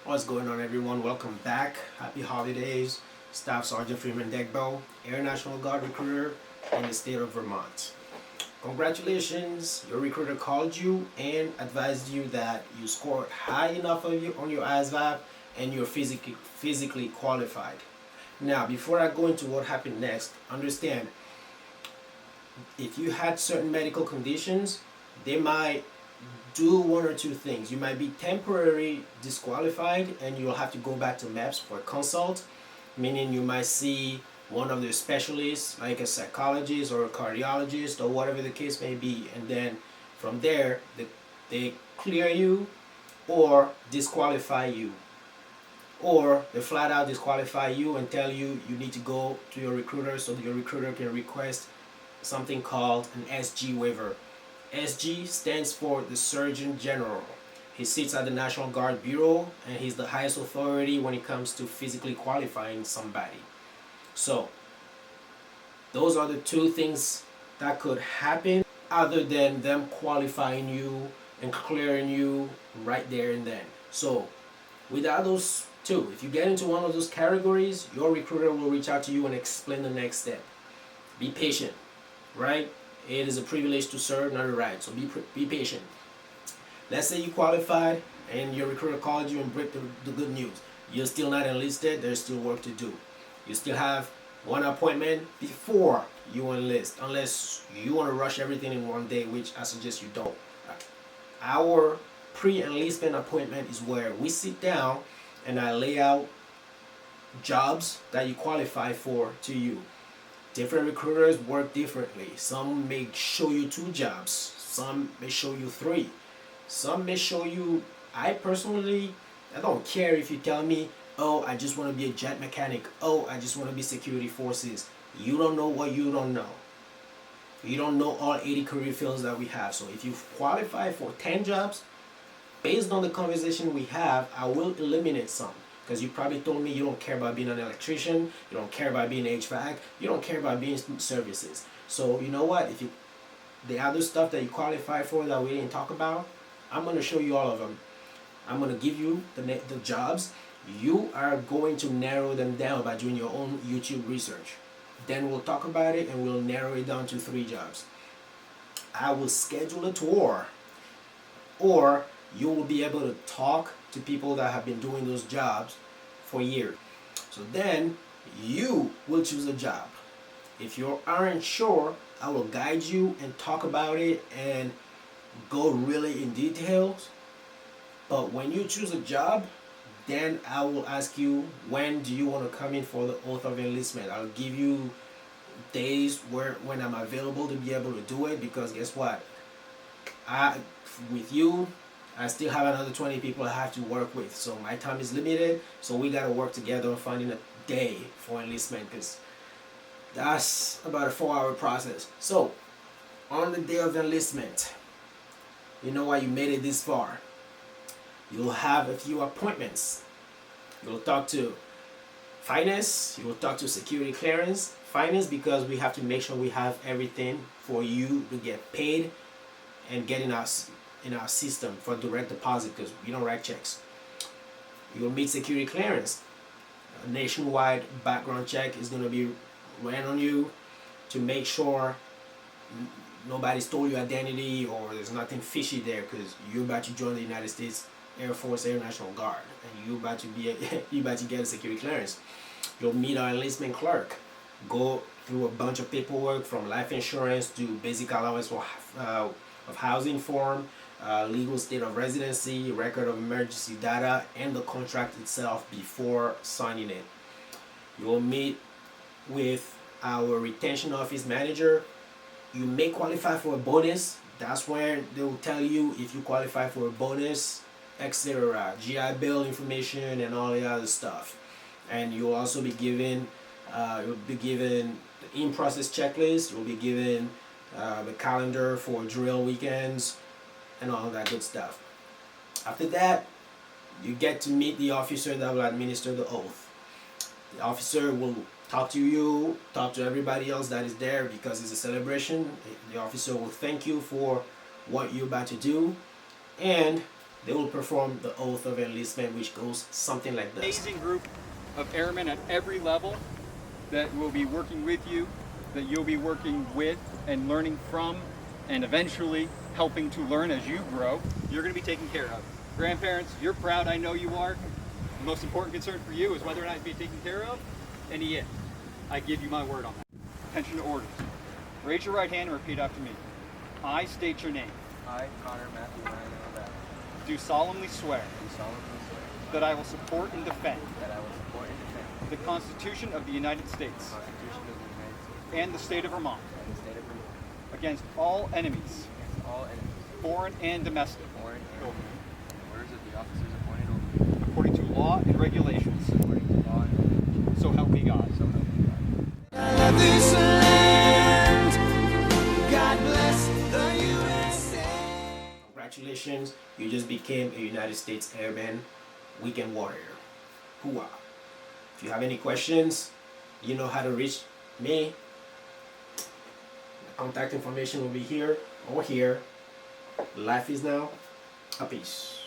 What's going on, everyone? Welcome back. Happy holidays. Staff Sergeant Freeman Degbo, Air National Guard recruiter in the state of Vermont. Congratulations, your recruiter called you and advised you that you scored high enough on your ASVAB and you're physically qualified. Now, before I go into what happened next, understand if you had certain medical conditions, they might do one or two things. You might be temporarily disqualified and you'll have to go back to MEPS for a consult, meaning you might see one of the specialists like a psychologist or a cardiologist or whatever the case may be, and then from there they clear you or disqualify you, or they flat out disqualify you and tell you you need to go to your recruiter so that your recruiter can request something called an SG waiver. SG stands for the Surgeon General. He sits at the National Guard Bureau and he's the highest authority when it comes to physically qualifying somebody. So, those are the two things that could happen other than them qualifying you and clearing you right there and then. So, without those two, if you get into one of those categories, your recruiter will reach out to you and explain the next step. Be patient, right? It is a privilege to serve, not a right. So be patient. Let's say you qualified and your recruiter called you and break the good news. You're still not enlisted. There's still work to do. You still have one appointment before you enlist, unless you want to rush everything in one day, which I suggest you don't. Our pre-enlistment appointment is where we sit down and I lay out jobs that you qualify for to you. Different recruiters work differently. Some may show you 2 jobs. Some may show you 3. Some may show you, I don't care if you tell me, oh, I just want to be a jet mechanic. Oh, I just want to be security forces. You don't know what you don't know. You don't know all 80 career fields that we have. So if you qualify for 10 jobs, based on the conversation we have, I will eliminate some. Because you probably told me you don't care about being an electrician, you don't care about being HVAC, you don't care about being services. So you know what? The other stuff that you qualify for that we didn't talk about, I'm going to show you all of them. I'm going to give you the jobs. You are going to narrow them down by doing your own YouTube research. Then we'll talk about it and we'll narrow it down to 3 jobs. I will schedule a tour, or you will be able to talk to people that have been doing those jobs for years. So then you will choose a job. If you aren't sure, I will guide you and talk about it and go really in details. But when you choose a job, then I will ask you, when do you want to come in for the oath of enlistment? I'll give you days when I'm available to be able to do it, because guess what? With you, I still have another 20 people I have to work with. So my time is limited. So we got to work together on finding a day for enlistment, because that's about a 4-hour process. So on the day of enlistment, you know why you made it this far. You'll have a few appointments. You'll talk to finance. You will talk to security clearance. Finance, because we have to make sure we have everything for you to get paid and get in our system for direct deposit, because we don't write checks. You'll meet security clearance. A nationwide background check is going to be ran on you to make sure nobody stole your identity or there's nothing fishy there, because you're about to join the United States Air Force Air National Guard and you're about to get a security clearance. You'll meet our enlistment clerk. Go through a bunch of paperwork, from life insurance to basic allowance of housing form, legal state of residency, record of emergency data, and the contract itself before signing it. You will meet with our retention office manager. You may qualify for a bonus. That's where they will tell you if you qualify for a bonus, etc. GI Bill information and all the other stuff. And you'll also be given the in-process checklist. You'll be given the calendar for drill weekends and all that good stuff. After that, you get to meet the officer that will administer the oath. The officer will talk to you, talk to everybody else that is there, because it's a celebration. The officer will thank you for what you're about to do, and They will perform the oath of enlistment, which goes something like this. Amazing group of airmen at every level that will be working with you, that you'll be working with and learning from, and eventually helping to learn as you grow. You're going to be taken care of. Grandparents, you're proud, I know you are. The most important concern for you is whether or not you're being taken care of, and he is. I give you my word on that. Attention to orders. Raise your right hand and repeat after me. I state your name. I, Connor Matthew Ryan Alabama, Do solemnly swear do solemnly swear that I will support and defend that I will support and defend the Constitution of the United States the Constitution of the United States and the state of Vermont and the state of Vermont against all enemies, against all enemies, foreign and domestic, foreign and domestic, in the words of the officers appointed over me, according to law and regulations. according to law and regulations. So help me God. So help me God. I love this land. God bless the USA. Congratulations, you just became a United States Airman Weekend Warrior. Hooah! If you have any questions, you know how to reach me. My contact information will be here or here. Life is now a peace.